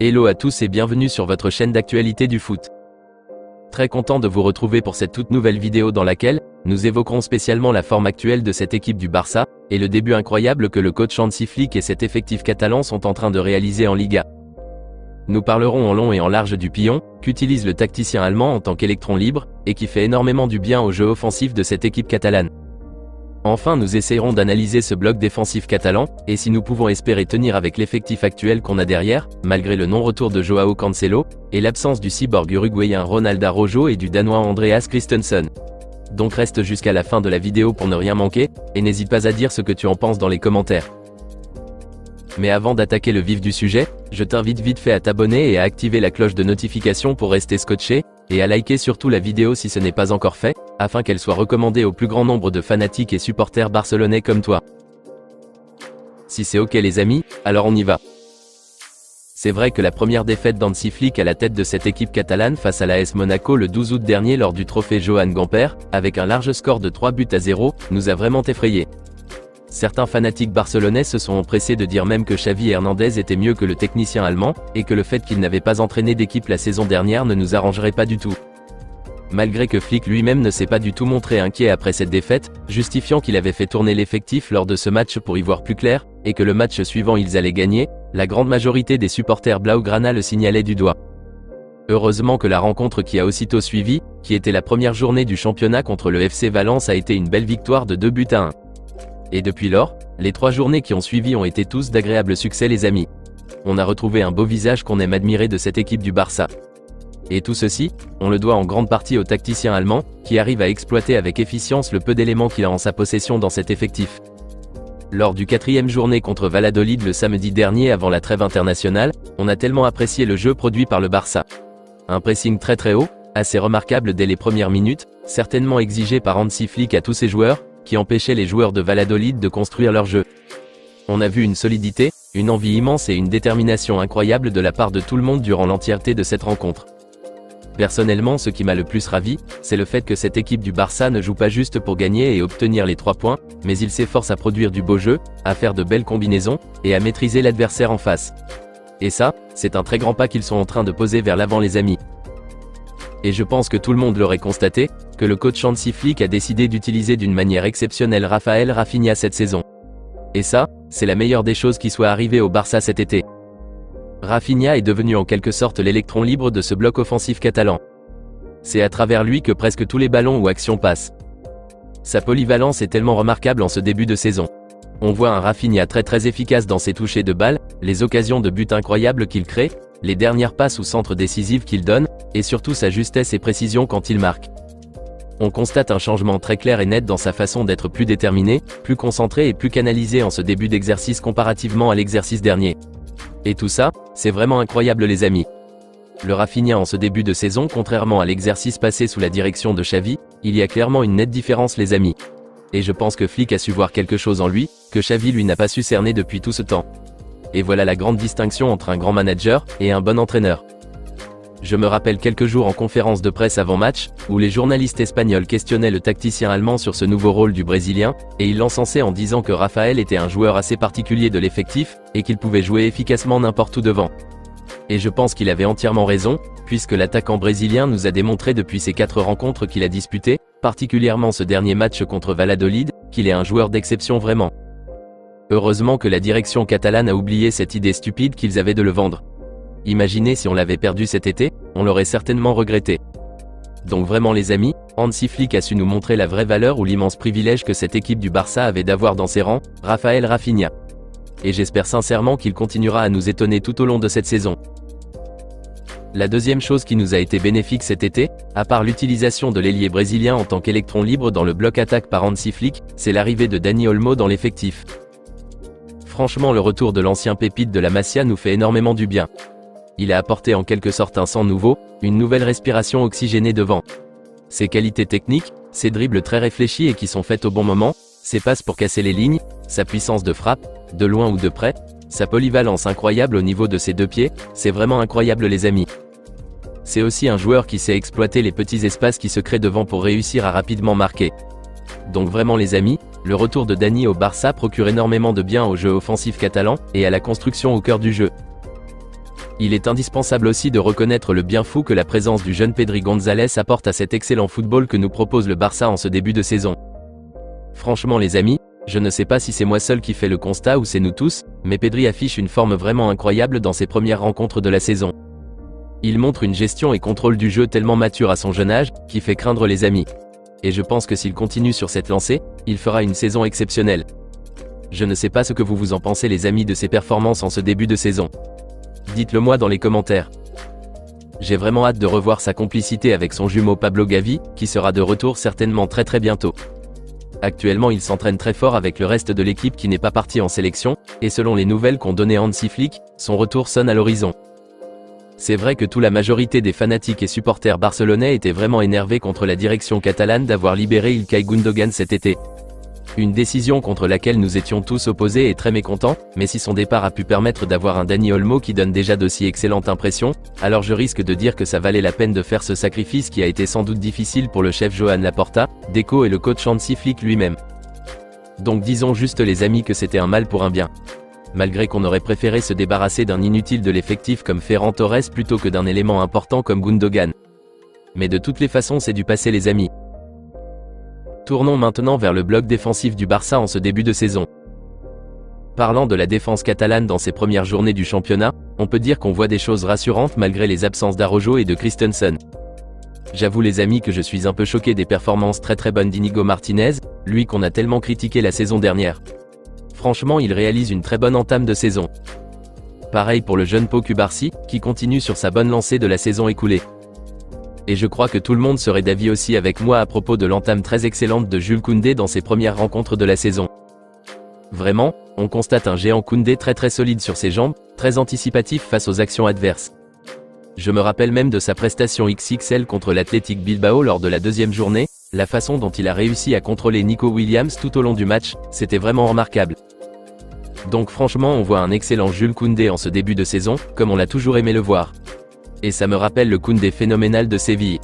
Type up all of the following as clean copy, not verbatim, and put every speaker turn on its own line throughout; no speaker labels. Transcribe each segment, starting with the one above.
Hello à tous et bienvenue sur votre chaîne d'actualité du foot. Très content de vous retrouver pour cette toute nouvelle vidéo dans laquelle nous évoquerons spécialement la forme actuelle de cette équipe du Barça et le début incroyable que le coach Hansi Flick et cet effectif catalan sont en train de réaliser en Liga. Nous parlerons en long et en large du pion qu'utilise le tacticien allemand en tant qu'électron libre et qui fait énormément du bien au jeu offensif de cette équipe catalane. Enfin, nous essayerons d'analyser ce bloc défensif catalan, et si nous pouvons espérer tenir avec l'effectif actuel qu'on a derrière, malgré le non-retour de Joao Cancelo, et l'absence du cyborg uruguayen Ronald Araujo et du danois Andreas Christensen. Donc reste jusqu'à la fin de la vidéo pour ne rien manquer, et n'hésite pas à dire ce que tu en penses dans les commentaires. Mais avant d'attaquer le vif du sujet, je t'invite vite fait à t'abonner et à activer la cloche de notification pour rester scotché, et à liker surtout la vidéo si ce n'est pas encore fait, afin qu'elle soit recommandée au plus grand nombre de fanatiques et supporters barcelonais comme toi. Si c'est ok les amis, alors on y va. C'est vrai que la première défaite d'Hansi Flick à la tête de cette équipe catalane face à l'AS Monaco le 12 août dernier lors du trophée Johan Gamper, avec un large score de 3-0, nous a vraiment effrayés. Certains fanatiques barcelonais se sont empressés de dire même que Xavi Hernandez était mieux que le technicien allemand, et que le fait qu'il n'avait pas entraîné d'équipe la saison dernière ne nous arrangerait pas du tout. Malgré que Flick lui-même ne s'est pas du tout montré inquiet après cette défaite, justifiant qu'il avait fait tourner l'effectif lors de ce match pour y voir plus clair, et que le match suivant ils allaient gagner, la grande majorité des supporters Blaugrana le signalaient du doigt. Heureusement que la rencontre qui a aussitôt suivi, qui était la première journée du championnat contre le FC Valence, a été une belle victoire de 2-1. Et depuis lors, les 3 journées qui ont suivi ont été tous d'agréables succès les amis. On a retrouvé un beau visage qu'on aime admirer de cette équipe du Barça. Et tout ceci, on le doit en grande partie au tacticien allemand, qui arrive à exploiter avec efficience le peu d'éléments qu'il a en sa possession dans cet effectif. Lors du 4e journée contre Valladolid le samedi dernier avant la trêve internationale, on a tellement apprécié le jeu produit par le Barça. Un pressing très haut, assez remarquable dès les premières minutes, certainement exigé par Hansi Flick à tous ses joueurs, qui empêchait les joueurs de Valladolid de construire leur jeu. On a vu une solidité, une envie immense et une détermination incroyable de la part de tout le monde durant l'entièreté de cette rencontre. Personnellement, ce qui m'a le plus ravi, c'est le fait que cette équipe du Barça ne joue pas juste pour gagner et obtenir les 3 points, mais il s'efforce à produire du beau jeu, à faire de belles combinaisons, et à maîtriser l'adversaire en face. Et ça, c'est un très grand pas qu'ils sont en train de poser vers l'avant les amis. Et je pense que tout le monde l'aurait constaté, que le coach Hansi Flick a décidé d'utiliser d'une manière exceptionnelle Rafinha cette saison. Et ça, c'est la meilleure des choses qui soit arrivée au Barça cet été. Rafinha est devenu en quelque sorte l'électron libre de ce bloc offensif catalan. C'est à travers lui que presque tous les ballons ou actions passent. Sa polyvalence est tellement remarquable en ce début de saison. On voit un Rafinha très efficace dans ses touchés de balle, les occasions de but incroyables qu'il crée, les dernières passes ou centres décisifs qu'il donne, et surtout sa justesse et précision quand il marque. On constate un changement très clair et net dans sa façon d'être plus déterminé, plus concentré et plus canalisé en ce début d'exercice comparativement à l'exercice dernier. Et tout ça, c'est vraiment incroyable les amis. Le Rafinha en ce début de saison, contrairement à l'exercice passé sous la direction de Xavi, il y a clairement une nette différence les amis. Et je pense que Flick a su voir quelque chose en lui, que Xavi lui n'a pas su cerner depuis tout ce temps. Et voilà la grande distinction entre un grand manager et un bon entraîneur. Je me rappelle quelques jours en conférence de presse avant match, où les journalistes espagnols questionnaient le tacticien allemand sur ce nouveau rôle du Brésilien, et il l'encensait en disant que Rafael était un joueur assez particulier de l'effectif, et qu'il pouvait jouer efficacement n'importe où devant. Et je pense qu'il avait entièrement raison, puisque l'attaquant brésilien nous a démontré depuis ces 4 rencontres qu'il a disputées, particulièrement ce dernier match contre Valladolid, qu'il est un joueur d'exception vraiment. Heureusement que la direction catalane a oublié cette idée stupide qu'ils avaient de le vendre. Imaginez si on l'avait perdu cet été, on l'aurait certainement regretté. Donc vraiment les amis, Hansi Flick a su nous montrer la vraie valeur ou l'immense privilège que cette équipe du Barça avait d'avoir dans ses rangs, Rafinha. Et j'espère sincèrement qu'il continuera à nous étonner tout au long de cette saison. La deuxième chose qui nous a été bénéfique cet été, à part l'utilisation de l'ailier brésilien en tant qu'électron libre dans le bloc attaque par Hansi Flick, c'est l'arrivée de Dani Olmo dans l'effectif. Franchement, le retour de l'ancien pépite de la Masia nous fait énormément du bien. Il a apporté en quelque sorte un sang nouveau, une nouvelle respiration oxygénée devant. Ses qualités techniques, ses dribbles très réfléchis et qui sont faits au bon moment, ses passes pour casser les lignes, sa puissance de frappe, de loin ou de près, sa polyvalence incroyable au niveau de ses 2 pieds, c'est vraiment incroyable les amis. C'est aussi un joueur qui sait exploiter les petits espaces qui se créent devant pour réussir à rapidement marquer. Donc vraiment les amis, le retour de Dani au Barça procure énormément de bien au jeu offensif catalan, et à la construction au cœur du jeu. Il est indispensable aussi de reconnaître le bien fou que la présence du jeune Pedri González apporte à cet excellent football que nous propose le Barça en ce début de saison. Franchement les amis, je ne sais pas si c'est moi seul qui fais le constat ou c'est nous tous, mais Pedri affiche une forme vraiment incroyable dans ses premières rencontres de la saison. Il montre une gestion et contrôle du jeu tellement mature à son jeune âge, qui fait craindre les amis. Et je pense que s'il continue sur cette lancée, il fera une saison exceptionnelle. Je ne sais pas ce que vous en pensez les amis de ses performances en ce début de saison. Dites-le moi dans les commentaires. J'ai vraiment hâte de revoir sa complicité avec son jumeau Pablo Gavi, qui sera de retour certainement très bientôt. Actuellement il s'entraîne très fort avec le reste de l'équipe qui n'est pas parti en sélection, et selon les nouvelles qu'ont donné Hansi Flick, son retour sonne à l'horizon. C'est vrai que toute la majorité des fanatiques et supporters barcelonais étaient vraiment énervés contre la direction catalane d'avoir libéré Ilkay Gundogan cet été. Une décision contre laquelle nous étions tous opposés et très mécontents, mais si son départ a pu permettre d'avoir un Dani Olmo qui donne déjà d'aussi excellentes impressions, alors je risque de dire que ça valait la peine de faire ce sacrifice qui a été sans doute difficile pour le chef Joan Laporta, Deco et le coach Hansi Flick lui-même. Donc disons juste les amis que c'était un mal pour un bien. Malgré qu'on aurait préféré se débarrasser d'un inutile de l'effectif comme Ferran Torres plutôt que d'un élément important comme Gundogan. Mais de toutes les façons c'est du passé les amis. Tournons maintenant vers le bloc défensif du Barça en ce début de saison. Parlant de la défense catalane dans ses premières journées du championnat, on peut dire qu'on voit des choses rassurantes malgré les absences d'Araujo et de Christensen. J'avoue les amis que je suis un peu choqué des performances très bonnes d'Inigo Martinez, lui qu'on a tellement critiqué la saison dernière. Franchement il réalise une très bonne entame de saison. Pareil pour le jeune Pau Cubarsí, qui continue sur sa bonne lancée de la saison écoulée. Et je crois que tout le monde serait d'avis aussi avec moi à propos de l'entame très excellente de Jules Koundé dans ses premières rencontres de la saison. Vraiment, on constate un géant Koundé très solide sur ses jambes, très anticipatif face aux actions adverses. Je me rappelle même de sa prestation XXL contre l'Athletic Bilbao lors de la deuxième journée, la façon dont il a réussi à contrôler Nico Williams tout au long du match, c'était vraiment remarquable. Donc franchement on voit un excellent Jules Koundé en ce début de saison, comme on l'a toujours aimé le voir. Et ça me rappelle le Koundé phénoménal de Séville.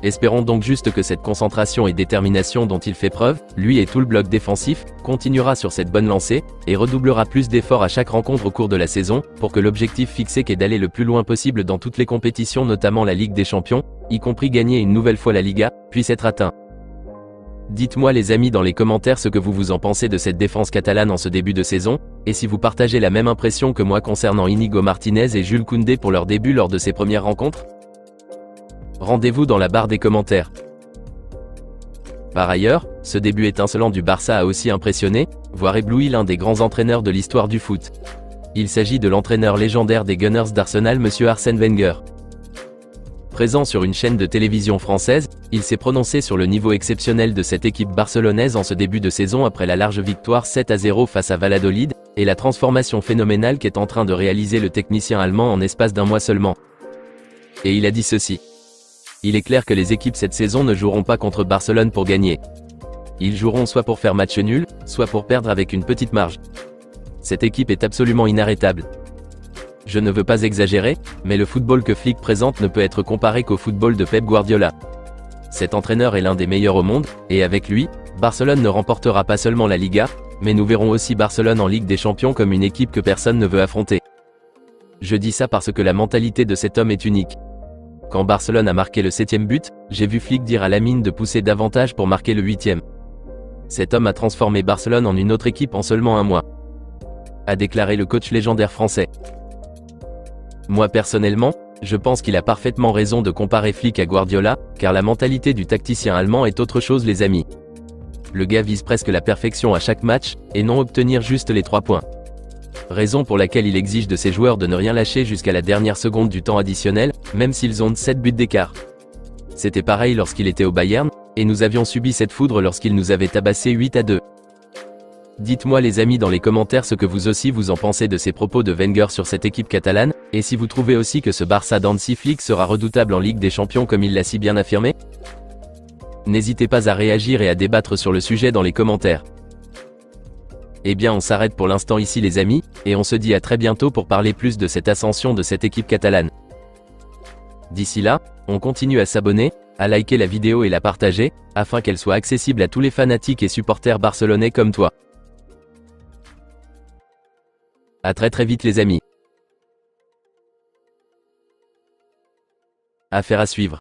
Espérons donc juste que cette concentration et détermination dont il fait preuve, lui et tout le bloc défensif, continuera sur cette bonne lancée, et redoublera plus d'efforts à chaque rencontre au cours de la saison, pour que l'objectif fixé qu'est d'aller le plus loin possible dans toutes les compétitions notamment la Ligue des Champions, y compris gagner une nouvelle fois la Liga, puisse être atteint. Dites-moi les amis dans les commentaires ce que vous en pensez de cette défense catalane en ce début de saison, et si vous partagez la même impression que moi concernant Inigo Martinez et Jules Koundé pour leur début lors de ces premières rencontres. Rendez-vous dans la barre des commentaires. Par ailleurs, ce début étincelant du Barça a aussi impressionné, voire ébloui l'un des grands entraîneurs de l'histoire du foot. Il s'agit de l'entraîneur légendaire des Gunners d'Arsenal Monsieur Arsène Wenger. Présent sur une chaîne de télévision française, il s'est prononcé sur le niveau exceptionnel de cette équipe barcelonaise en ce début de saison après la large victoire 7-0 face à Valladolid, et la transformation phénoménale qu'est en train de réaliser le technicien allemand en espace d'un mois seulement. Et il a dit ceci. Il est clair que les équipes cette saison ne joueront pas contre Barcelone pour gagner. Ils joueront soit pour faire match nul, soit pour perdre avec une petite marge. Cette équipe est absolument inarrêtable. Je ne veux pas exagérer, mais le football que Flick présente ne peut être comparé qu'au football de Pep Guardiola. Cet entraîneur est l'un des meilleurs au monde, et avec lui, Barcelone ne remportera pas seulement la Liga, mais nous verrons aussi Barcelone en Ligue des Champions comme une équipe que personne ne veut affronter. Je dis ça parce que la mentalité de cet homme est unique. Quand Barcelone a marqué le 7e but, j'ai vu Flick dire à Lamine de pousser davantage pour marquer le 8e. Cet homme a transformé Barcelone en une autre équipe en seulement un mois. A déclaré le coach légendaire français. Moi personnellement, je pense qu'il a parfaitement raison de comparer Flick à Guardiola, car la mentalité du tacticien allemand est autre chose les amis. Le gars vise presque la perfection à chaque match, et non obtenir juste les 3 points. Raison pour laquelle il exige de ses joueurs de ne rien lâcher jusqu'à la dernière seconde du temps additionnel, même s'ils ont 7 buts d'écart. C'était pareil lorsqu'il était au Bayern, et nous avions subi cette foudre lorsqu'il nous avait tabassé 8-2. Dites-moi les amis dans les commentaires ce que vous en pensez de ces propos de Wenger sur cette équipe catalane, et si vous trouvez aussi que ce Barça d'Hansi Flick sera redoutable en Ligue des Champions comme il l'a si bien affirmé. N'hésitez pas à réagir et à débattre sur le sujet dans les commentaires. Eh bien on s'arrête pour l'instant ici les amis, et on se dit à très bientôt pour parler plus de cette ascension de cette équipe catalane. D'ici là, on continue à s'abonner, à liker la vidéo et la partager, afin qu'elle soit accessible à tous les fanatiques et supporters barcelonais comme toi. À très vite les amis. Affaire à suivre.